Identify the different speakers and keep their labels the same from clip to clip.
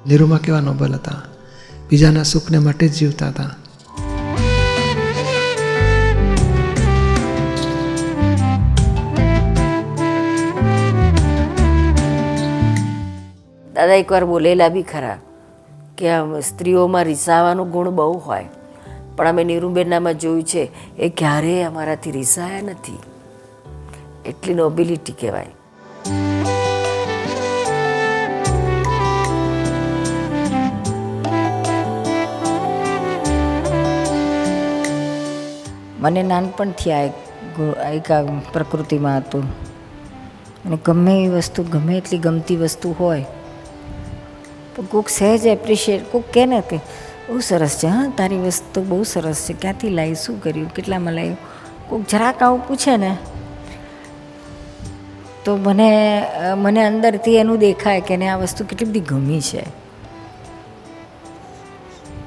Speaker 1: નીરુમા કેવા નોબલ હતા, બીજાના સુખને માટે જ જીવતા હતા.
Speaker 2: દાદા એકવાર બોલેલા બી ખરા કે આ સ્ત્રીઓમાં રીસાવાનો ગુણ બહુ હોય, પણ અમે નીરુબેનનામાં જોયું છે એ ક્યારેય અમારાથી રીસાયા નથી. એટલી નોબિલિટી કહેવાય. મને નાનપણથી એક પ્રકૃતિમાં હતું, અને ગમે એ વસ્તુ, ગમે એટલી ગમતી વસ્તુ હોય પણ કોઈક સહેજ એપ્રિશિએટ, કોઈક કહે ને કે બહુ સરસ છે, હા તારી વસ્તુ બહુ સરસ છે, ક્યાંથી લાવી, શું કર્યું, કેટલામાં લાવ્યું, કોઈક જરાક આવું પૂછે ને તો મને અંદરથી એનું દેખાય કે એને આ વસ્તુ કેટલી બધી ગમી છે.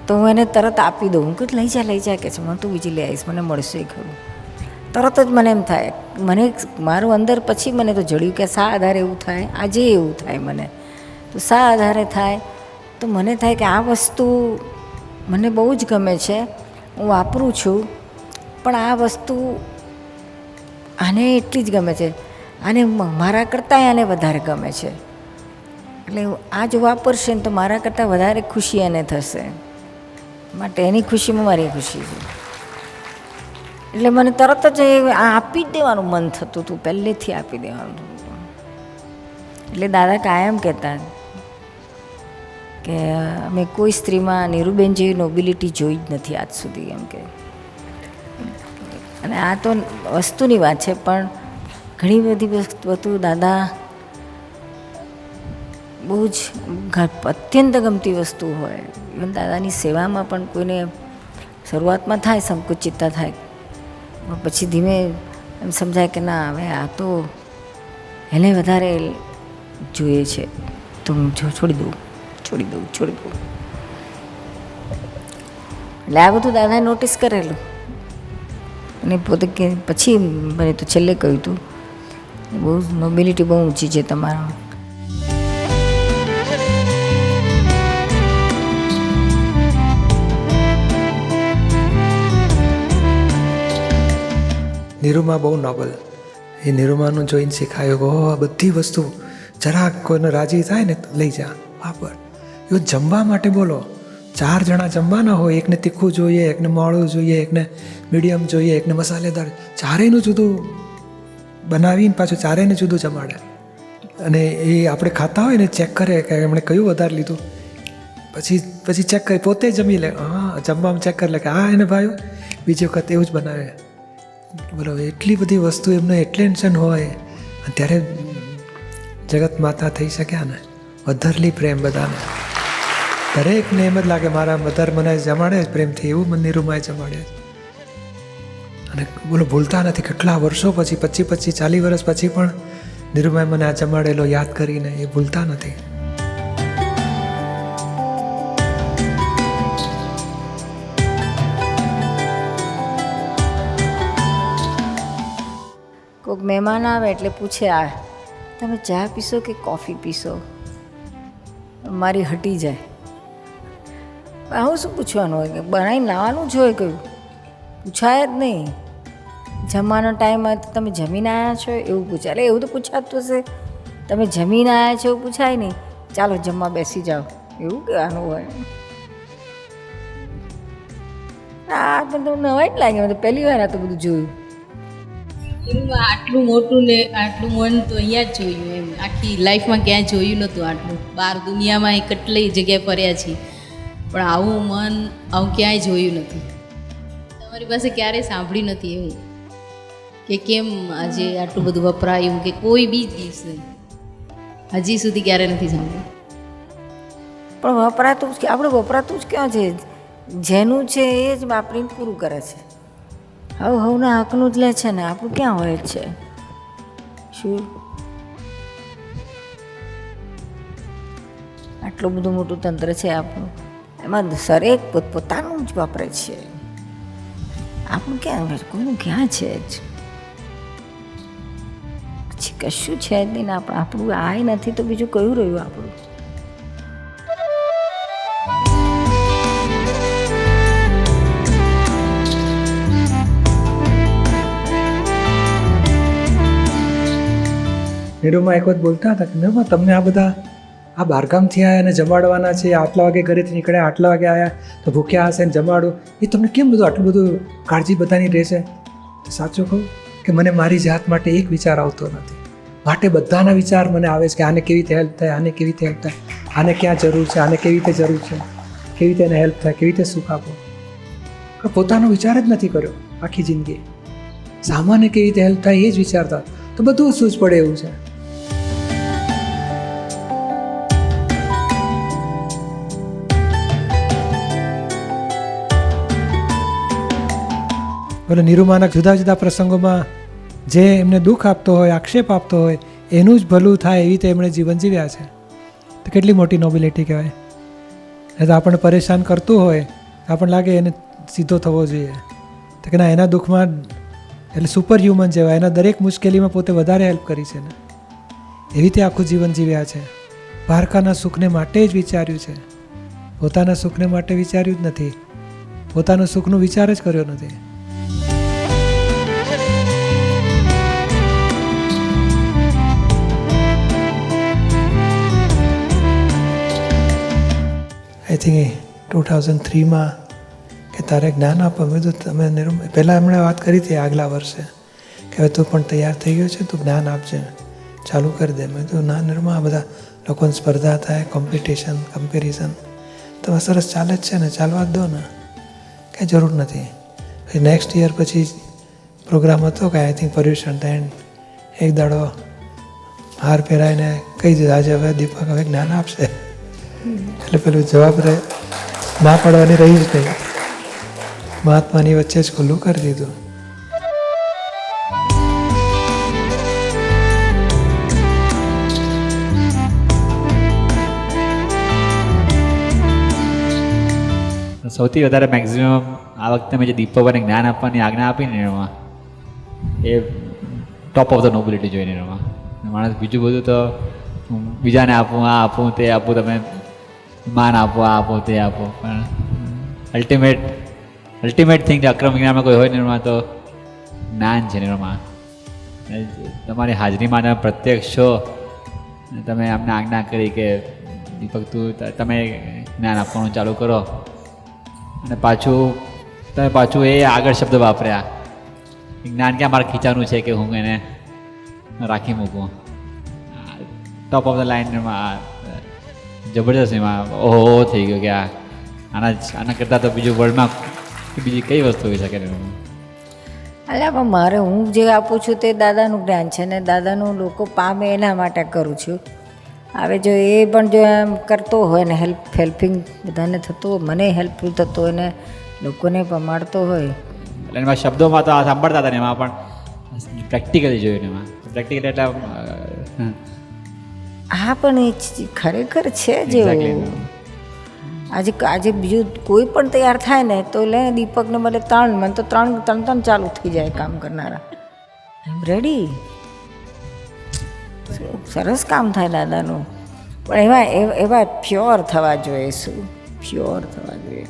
Speaker 2: તો હું એને તરત આપી દઉં કે લઈ જા કે છે, મને તું બીજી લઈ આવીશ, મને મળશે ખરું. તરત જ મને એમ થાય, મને મારું અંદર પછી મને તો જડ્યું કે શા આધારે એવું થાય, આજે એવું થાય મને તો શા આધારે થાય, તો મને થાય કે આ વસ્તુ મને બહુ જ ગમે છે, હું વાપરું છું, પણ આ વસ્તુ આને એટલી જ ગમે છે, આને મારા કરતાં આને વધારે ગમે છે, એટલે આ જો વાપરશે ને તો મારા કરતાં વધારે ખુશી એને થશે, માટે એની ખુશીમાં મારી ખુશી છે. એટલે મને તરત જ આપી જ દેવાનું મન થતું હતું, પહેલેથી આપી દેવાનું હતું. એટલે દાદા કાયમ કહેતા કે અમે કોઈ સ્ત્રીમાં નીરુબેન જેવી નોબિલિટી જોઈ જ નથી આજ સુધી, એમ કે. અને આ તો વસ્તુની વાત છે, પણ ઘણી બધી વસ્તુ દાદા બહુ જ અત્યંત ગમતી વસ્તુ હોય. ઇવન દાદાની સેવામાં પણ કોઈને શરૂઆતમાં થાય, સંકુચિતતા થાય, પણ પછી ધીમે એમ સમજાય કે ના, હવે આ તો એને વધારે જોઈએ છે, તો હું છોડી દઉં. એટલે આ બધું દાદાએ નોટિસ કરેલું, અને પોતે કે પછી મને તો છેલ્લે કહ્યું હતું, બહુ નોબિલિટી બહુ ઊંચી છે તમારા.
Speaker 1: નીરુમા બહુ નોબલ. એ નીરુમાનું જોઈને શીખાયું કે આ બધી વસ્તુ જરાક કોઈને રાજી થાય ને લઈ જા, વાપર. એવું જમવા માટે બોલો, 4 જણા જમવાના હોય, એકને તીખું જોઈએ, એકને મોળું જોઈએ, એકને મીડિયમ જોઈએ, એકને મસાલેદાર, ચારેયનું જુદું બનાવીને પાછું ચારેયને જુદું જમાડે. અને એ આપણે ખાતા હોય ને ચેક કરે કે એમણે કયું વધારે લીધું, પછી ચેક કરી, પોતે જમી લે. હા, જમવામાં ચેક કરી લે કે હા એને ભાઈ બીજી વખત એવું જ બનાવે. બરાબર, એટલી બધી વસ્તુ એમને એટેન્શન હોય, ત્યારે જગત માતા થઈ શક્યા ને. મધરલી પ્રેમ બધાને, દરેકને એમ જ લાગે મારા મધર મને જમાડે જ પ્રેમથી, એવું મને નીરુમાએ જમાડે. અને બોલો ભૂલતા નથી, કેટલા વર્ષો પછી, 25-40 વર્ષ પછી પણ નીરુમાએ મને આ જમાડેલો યાદ કરીને એ ભૂલતા નથી.
Speaker 2: કોઈક મહેમાન આવે એટલે પૂછે, આ તમે ચા પીશો કે કોફી પીશો? મારી હટી જાય. આવું શું પૂછવાનું હોય, કે બનાવીને લાવવાનું જ હોય, કહ્યું પૂછાય જ નહીં. જમવાનો ટાઈમ હોય તો તમે જમીને આવ્યા છો એવું પૂછાય, એટલે એવું તો પૂછાતું હશે. તમે જમીને આવ્યા છો એવું પૂછાય નહીં, ચાલો જમવા બેસી જાઓ એવું કહેવાનું હોય. આ બધું નવાઈ જ લાગે, મને પહેલી વાર આ તો બધું જોયું.
Speaker 3: આટલું મોટું ને આટલું મન તો અહીંયા જ જોયું, એમ આખી લાઈફમાં ક્યાંય જોયું નહોતું આટલું. બહાર દુનિયામાં કેટલી જગ્યાએ ફર્યા છીએ, પણ આવું મન આવું ક્યાંય જોયું નથી. તમારી પાસે ક્યારેય સાંભળ્યું નથી એવું કે કેમ આજે આટલું બધું વપરાયું, કે કોઈ બી દિવસે હજી સુધી ક્યારે નથી સાંભળ્યું.
Speaker 2: પણ વપરાતું જ, આપણે વપરાતું જ ક્યાં છે? જેનું છે એ જ વાપરીને પૂરું કરે છે. હવના હકનું જ લે છે ને, આપણું ક્યાં હોય જ છે? શું આટલું બધું મોટું તંત્ર છે આપણું, એમાં દરેક પોતપોતાનું જ વાપરે છે. આપણું ક્યાં, કોઈનું ક્યાં છે જ? પછી કશું છે જ નહીં ને. આપણું આય નથી તો બીજું કયું રહ્યું આપણું?
Speaker 1: નિરૂમાં એક વખત બોલતા હતા કે નિરૂમાં તમને આ બધા આ બહારગામથી આવ્યા અને જમાડવાના છે, આટલા વાગે ઘરેથી નીકળ્યા, આટલા વાગે આવ્યા તો ભૂખ્યા હશે ને જમાડો, એ તમને કેમ બધું આટલું બધું કાળજી બધાની રહેશે? તો સાચું કહું કે મને મારી જાત માટે એક વિચાર આવતો નથી, માટે બધાના વિચાર મને આવે છે કે આને કેવી રીતે હેલ્પ થાય, આને કેવી રીતે હેલ્પ થાય, આને ક્યાં જરૂર છે, આને કેવી રીતે જરૂર છે, કેવી રીતે એને હેલ્પ થાય, કેવી રીતે સુખ આપો. પોતાનો વિચાર જ નથી કર્યો આખી જિંદગી. સામાન્ય કેવી રીતે હેલ્પ થાય એ જ વિચારતા તો બધું સૂઝ પડે એવું છે. બોલે નિરૂમાના જુદા જુદા પ્રસંગોમાં જે એમને દુઃખ આપતો હોય, આક્ષેપ આપતો હોય, એનું જ ભલું થાય એવી રીતે એમણે જીવન જીવ્યા છે. તો કેટલી મોટી નોબિલિટી કહેવાય. નહીં તો આપણને પરેશાન કરતું હોય તો આપણને લાગે એને સીધો થવો જોઈએ. તો કે ના, એના દુઃખમાં એટલે સુપર હ્યુમન જેવા, એના દરેક મુશ્કેલીમાં પોતે વધારે હેલ્પ કરી છે ને, એવી રીતે આખું જીવન જીવ્યા છે. પારકાના સુખને માટે જ વિચાર્યું છે, પોતાના સુખને માટે વિચાર્યું જ નથી, પોતાનું સુખનો વિચાર જ કર્યો નથી. આઈ થિંક 2003માં કે તારે જ્ઞાન આપો. મેં તો તમે પહેલાં એમણે વાત કરી હતી આગલા વર્ષે કે હવે તું પણ તૈયાર થઈ ગયો છે, તું જ્ઞાન આપજે, ચાલુ કરી દે. મેં તો ના નિર્મા, આ બધા લોકોની સ્પર્ધા થાય, કોમ્પિટિશન, કમ્પેરિઝન તો સરસ ચાલે જ છે ને, ચાલવા જ દો ને, કંઈ જરૂર નથી. પછી નેક્સ્ટ યર પછી પ્રોગ્રામ હતો કે આઈ થિંક પર્યુષણ એન્ડ એક દાડો હાર પહેરાઈને કહી દીધું આજે હવે દીપક હવે જ્ઞાન આપશે. એટલે પેલું જવાબ ના પડવાની રહી જ નહીં, મહાત્માની વચ્ચે જ ખુલ્લું કરી દીધું.
Speaker 4: સૌથી વધારે મેક્ઝિમમ આ વખતે મેં જે દીપકભાઈને જ્ઞાન આપવાની આજ્ઞા આપીને એમાં એ ટોપ ઓફ ધ નોબિલિટી જોઈને એમાં માણસ બીજું બધું તો બીજાને આપું, આ આપું, તે આપું, તમે માન આપો, આ આપો, તે આપો, પણ અલ્ટિમેટ થિંગ અક્રમ વિજ્ઞાનમાં કોઈ હોય ને એમાં તો જ્ઞાન છે ને એમાં. તમારી હાજરીમાં તમે પ્રત્યક્ષ છો, તમે અમને આજ્ઞા કરી કે દીપક તું તમે જ્ઞાન આપવાનું ચાલુ કરો, અને પાછું એ આગળ શબ્દ વાપર્યા, જ્ઞાન ક્યાં મારે ખીચાનું છે કે હું એને રાખી મૂકું. ટોપ ઓફ ધ લાઇનમાં જબરદસ્ત એમાં ઓહો થઈ ગયો કે આના કરતાં તો બીજું વર્લ્ડમાં બીજી કઈ વસ્તુ હોઈ શકે ને.
Speaker 2: અલ્યા પણ મારે હું જે આપું છું તે દાદાનું જ્ઞાન છે ને, દાદાનું લોકો પામે એના માટે કરું છું. હવે જો એ પણ જો એમ કરતો હોય ને હેલ્પિંગ બધાને થતો હોય, મને હેલ્પફુલ થતો હોય ને લોકોને પમાડતો હોય.
Speaker 4: એટલે એમાં શબ્દોમાં તો આ સાંભળતા હતા ને, એમાં પણ પ્રેક્ટિકલી જોયું ને, એમાં પ્રેક્ટિકલી એટલે
Speaker 2: હા પણ એ ખરેખર છે જેવું. આજે બીજું કોઈ પણ તૈયાર થાય ને તો લે દીપકને મને મને તો ત્રણ ચાલુ થઈ જાય કામ કરનારા. રેડી, સરસ કામ થાય દાદાનું, પણ એવા પ્યોર થવા જોઈએ. શું પ્યોર થવા જોઈએ.